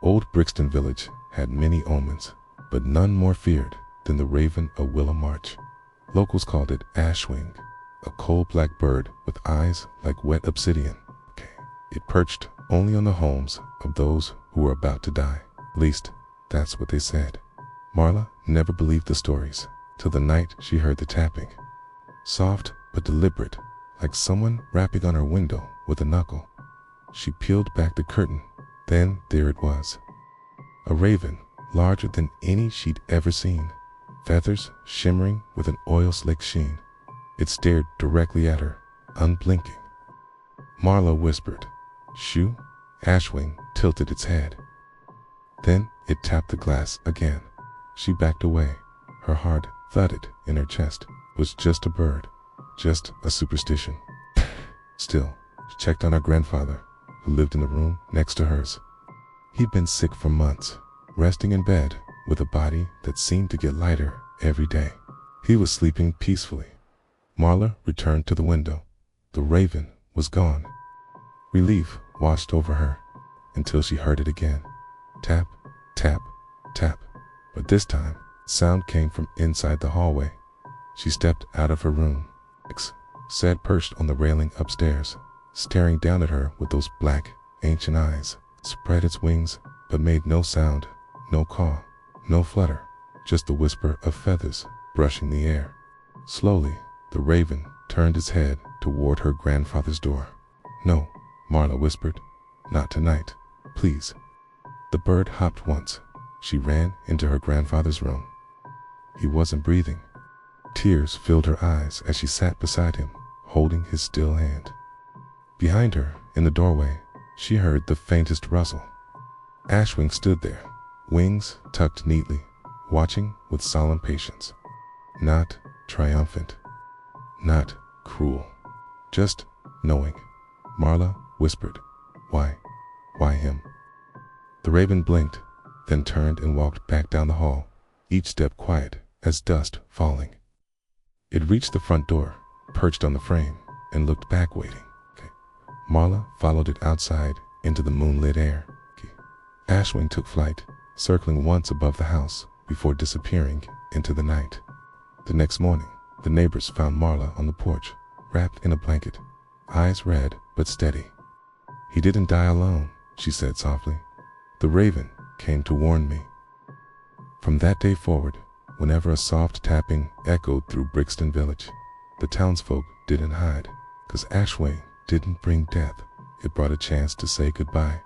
Old Brixton village had many omens, but none more feared than the raven of Willow March. Locals called it Ashwing, a coal black bird with eyes like wet obsidian. It perched only on the homes of those who were about to die. At least, that's what they said. Marla never believed the stories till the night she heard the tapping. Soft but deliberate, like someone rapping on her window with a knuckle. She peeled back the curtain. Then there it was. A raven, larger than any she'd ever seen, feathers shimmering with an oil-slick sheen. It stared directly at her, unblinking. Marla whispered, "Shoo." Ashwing tilted its head. Then it tapped the glass again. She backed away. Her heart thudded in her chest. It was just a bird, just a superstition. Still, she checked on her grandfather, who lived in the room next to hers. He'd been sick for months, resting in bed with a body that seemed to get lighter every day. He was sleeping peacefully. Marla returned to the window. The raven was gone. Relief washed over her until she heard it again. Tap, tap, tap. But this time, sound came from inside the hallway. She stepped out of her room. X sat perched on the railing upstairs, staring down at her with those black, ancient eyes. Spread its wings, but made no sound, no caw, no flutter, just the whisper of feathers brushing the air. Slowly, the raven turned its head toward her grandfather's door. "No," Marla whispered. "Not tonight, please." The bird hopped once. She ran into her grandfather's room. He wasn't breathing. Tears filled her eyes as she sat beside him, holding his still hand. Behind her, in the doorway, she heard the faintest rustle. Ashwing stood there, wings tucked neatly, watching with solemn patience. Not triumphant, not cruel, just knowing. Marla whispered, Why him?" The raven blinked, then turned and walked back down the hall, each step quiet as dust falling. It reached the front door, perched on the frame, and looked back waiting. Marla followed it outside into the moonlit air. Ashwing took flight, circling once above the house before disappearing into the night. The next morning, the neighbors found Marla on the porch, wrapped in a blanket, eyes red but steady. "He didn't die alone," she said softly. "The raven came to warn me." From that day forward, whenever a soft tapping echoed through Brixton village, the townsfolk didn't hide, 'cause Ashwing didn't bring death. It brought a chance to say goodbye.